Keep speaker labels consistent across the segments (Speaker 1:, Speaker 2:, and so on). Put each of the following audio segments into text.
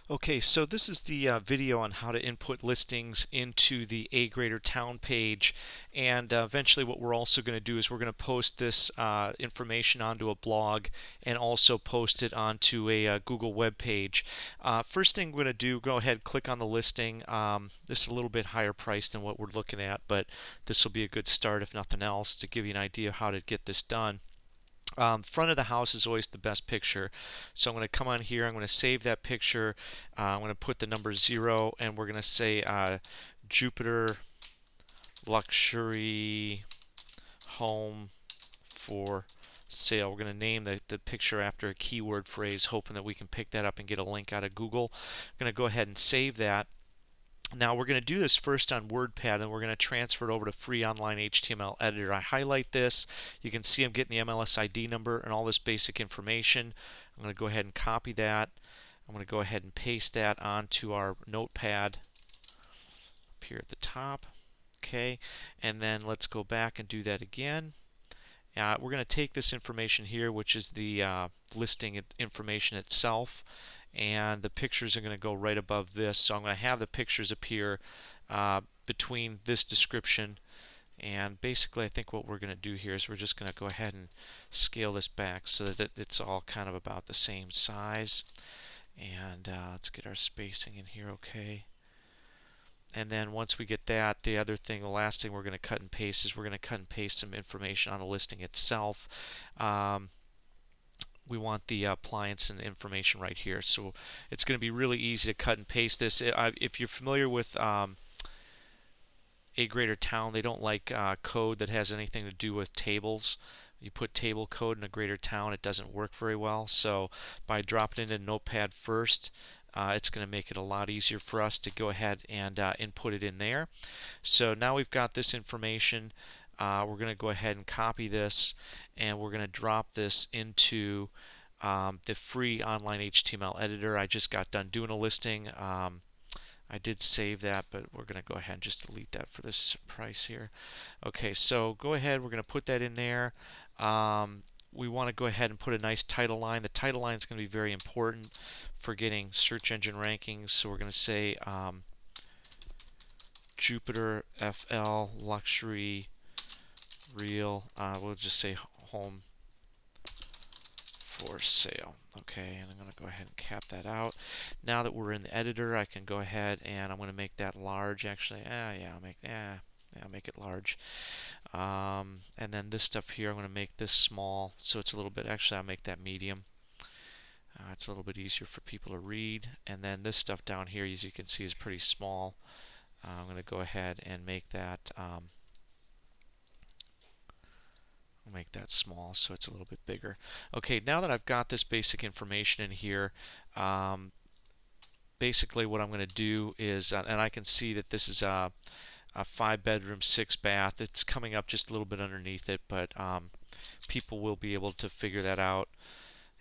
Speaker 1: Okay, so this is the video on how to input listings into the Agreatertown page, and eventually what we're also going to do is we're going to post this information onto a blog and also post it onto a Google web page. First thing we're going to do, go ahead and click on the listing. This is a little bit higher price than what we're looking at, but this will be a good start if nothing else to give you an idea of how to get this done. Front of the house is always the best picture. So I'm going to come on here, I'm going to save that picture, I'm going to put the number 0, and we're going to say Jupiter Luxury Home for Sale. We're going to name the picture after a keyword phrase, hoping that we can pick that up and get a link out of Google. I'm going to go ahead and save that. Now we're going to do this first on WordPad, and we're going to transfer it over to free online HTML editor. I highlight this. You can see I'm getting the MLS ID number and all this basic information. I'm going to go ahead and copy that. I'm going to go ahead and paste that onto our notepad up here at the top. Okay, and then let's go back and do that again. We're going to take this information here, which is the listing information itself, and the pictures are going to go right above this. So I'm going to have the pictures appear between this description, and basically I think what we're going to do here is we're just going to go ahead and scale this back so that it's all kind of about the same size. And let's get our spacing in here okay. And then once we get that, the other thing, the last thing we're going to cut and paste is we're going to cut and paste some information on the listing itself. We want the appliance and information right here. So it's going to be really easy to cut and paste this. If you're familiar with Agreatertown, they don't like code that has anything to do with tables. You put table code in Agreatertown, it doesn't work very well. So by dropping it into Notepad first, it's going to make it a lot easier for us to go ahead and input it in there. So now we've got this information. We're going to go ahead and copy this, and we're going to drop this into the free online HTML editor. I just got done doing a listing. I did save that, but we're going to go ahead and just delete that for this price here. Okay, so go ahead. We're going to put that in there. We want to go ahead and put a nice title line. The title line is going to be very important for getting search engine rankings. So we're going to say Jupiter FL Luxury Real. We'll just say home for sale. Okay, and I'm going to go ahead and cap that out. Now that we're in the editor, I can go ahead and I'm going to make that large. Actually, I'll make it large. And then this stuff here, I'm going to make this small, so it's a little bit. Actually, I'll make that medium. It's a little bit easier for people to read. And then this stuff down here, as you can see, is pretty small. I'm going to go ahead and make that. Make that small so it's a little bit bigger. Okay, now that I've got this basic information in here, basically what I'm going to do is, and I can see that this is a 5-bedroom, 6-bath. It's coming up just a little bit underneath it, but people will be able to figure that out.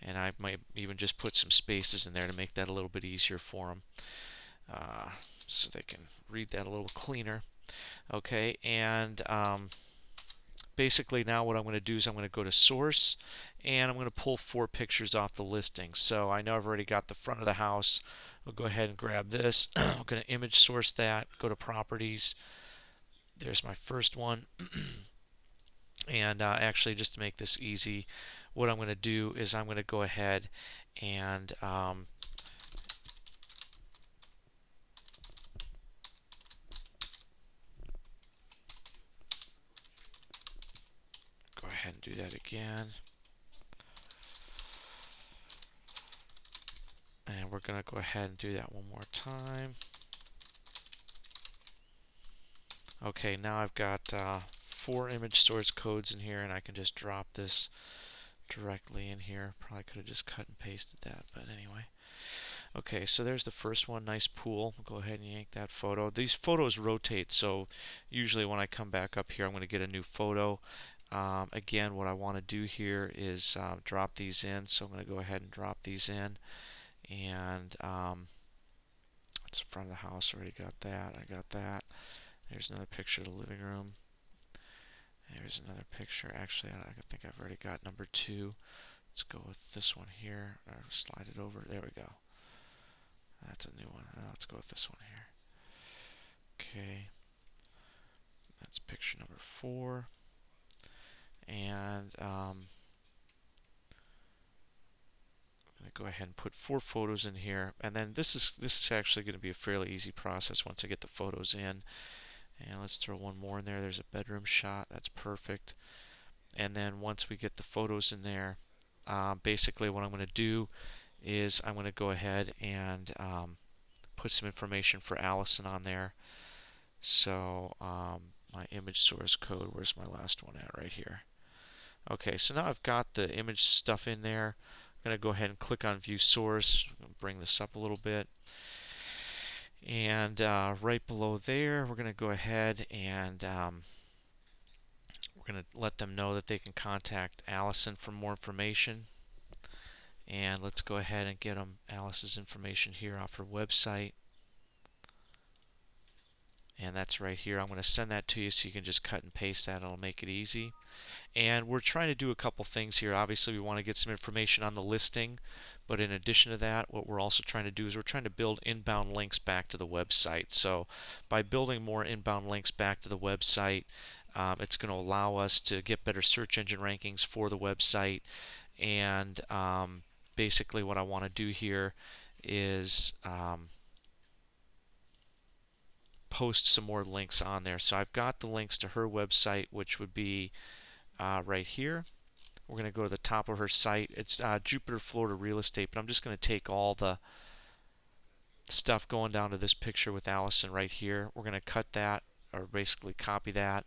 Speaker 1: And I might even just put some spaces in there to make that a little bit easier for them, so they can read that a little cleaner. Okay, and basically now what I'm going to do is I'm going to go to source, and I'm going to pull 4 pictures off the listing. So I know I've already got the front of the house. I'll go ahead and grab this. I'm going to image source that, go to properties. There's my first one. And actually, just to make this easy, what I'm going to do is I'm going to go ahead and go ahead and do that again. And we're going to go ahead and do that one more time. Okay, now I've got 4 image source codes in here, and I can just drop this directly in here. Probably could have just cut and pasted that, but anyway. Okay, so there's the first one, nice pool. We'll go ahead and yank that photo. These photos rotate, so usually when I come back up here, I'm going to get a new photo. Again, what I want to do here is drop these in, so I'm going to go ahead and drop these in. And it's the front of the house, already got that. I got that. There's another picture of the living room. There's another picture. Actually, I think I've already got number 2. Let's go with this one here. Or slide it over. There we go. go with this one here. Okay, that's picture number 4. And I'm going to go ahead and put 4 photos in here. And then this is actually going to be a fairly easy process once I get the photos in. And let's throw one more in there. There's a bedroom shot. That's perfect. And then once we get the photos in there, basically what I'm going to do is I'm going to go ahead and put some information for Allison on there. So my image source code, where's my last one at? Right here. Okay, so now I've got the image stuff in there. I'm going to go ahead and click on View Source. Bring this up a little bit. And right below there, we're going to go ahead and we're going to let them know that they can contact Allison for more information. And let's go ahead and get them Alice's information here off her website. And that's right here. I'm going to send that to you so you can just cut and paste that. It'll make it easy. And we're trying to do a couple things here. Obviously, we want to get some information on the listing, but in addition to that, what we're also trying to do is we're trying to build inbound links back to the website. So by building more inbound links back to the website, it's going to allow us to get better search engine rankings for the website. And basically what I want to do here is post some more links on there. So I've got the links to her website, which would be right here. We're going to go to the top of her site. It's Jupiter, Florida Real Estate, but I'm just going to take all the stuff going down to this picture with Allison right here. We're going to cut that, or basically copy that,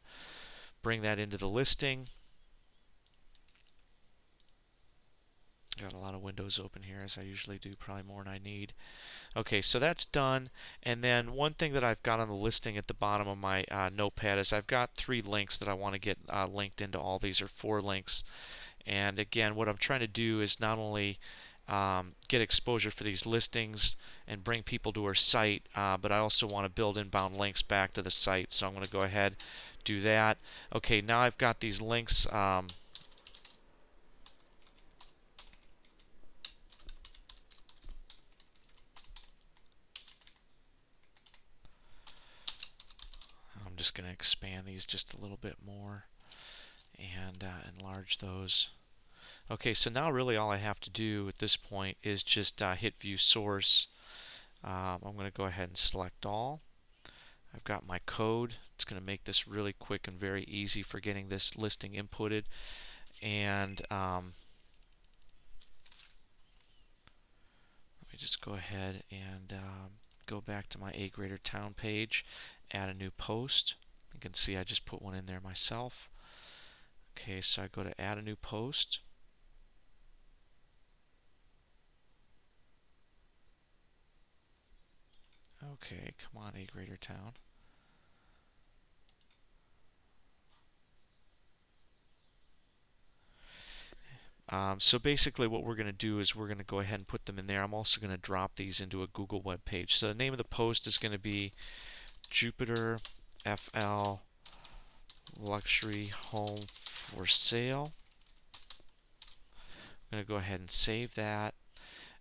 Speaker 1: bring that into the listing. Got a lot of windows open here, as I usually do, probably more than I need. Okay, so that's done. And then one thing that I've got on the listing at the bottom of my notepad is I've got 3 links that I want to get linked into all these, or 4 links. And again, what I'm trying to do is not only get exposure for these listings and bring people to our site, but I also want to build inbound links back to the site. So I'm going to go ahead, do that. Okay, now I've got these links. I'm just going to expand these just a little bit more and enlarge those. Okay, so now really all I have to do at this point is just hit View Source. I'm going to go ahead and select all. I've got my code. It's going to make this really quick and very easy for getting this listing inputted. And let me just go ahead and go back to my Agreatertown page, add a new post. You can see I just put one in there myself. Okay, so I go to add a new post. Okay, come on, Agreatertown. So basically what we're going to do is we're going to go ahead and put them in there. I'm also going to drop these into a Google web page. So the name of the post is going to be Jupiter FL Luxury Home for Sale. I'm going to go ahead and save that.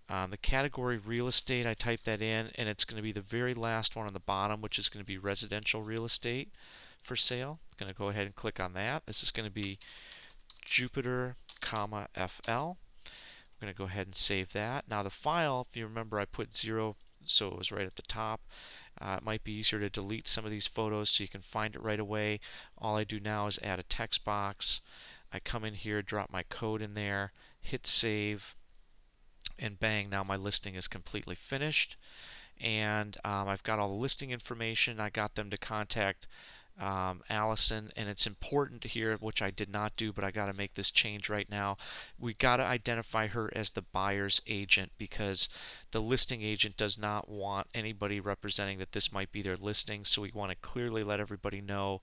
Speaker 1: The category real estate, I type that in, and it's going to be the very last one on the bottom, which is going to be residential real estate for sale. I'm going to go ahead and click on that. This is going to be Jupiter, FL. I'm going to go ahead and save that. Now the file, if you remember, I put 0, so it was right at the top. It might be easier to delete some of these photos so you can find it right away. All I do now is add a text box. I come in here, drop my code in there, hit save, and bang, now my listing is completely finished. And I've got all the listing information. I got them to contact Allison, and it's important here, which I did not do, but I got to make this change right now. We got to identify her as the buyer's agent, because the listing agent does not want anybody representing that this might be their listing. So we want to clearly let everybody know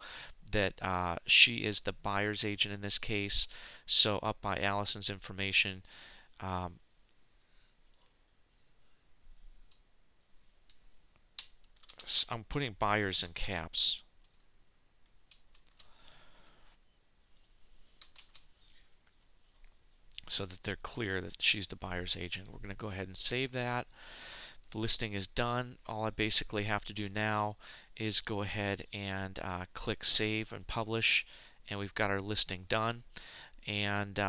Speaker 1: that she is the buyer's agent in this case. So up by Allison's information, I'm putting buyers in caps so that they're clear that she's the buyer's agent. We're going to go ahead and save that. The listing is done. All I basically have to do now is go ahead and click Save and Publish, and we've got our listing done. And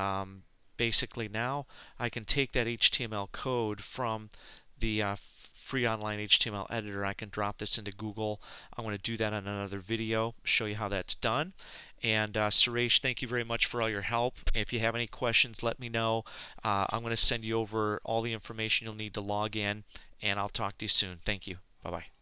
Speaker 1: basically now I can take that HTML code from the free online HTML editor. I can drop this into Google. I'm going to do that on another video, show you how that's done. And Suresh, thank you very much for all your help. If you have any questions, let me know. I'm going to send you over all the information you'll need to log in, and I'll talk to you soon. Thank you. Bye-bye.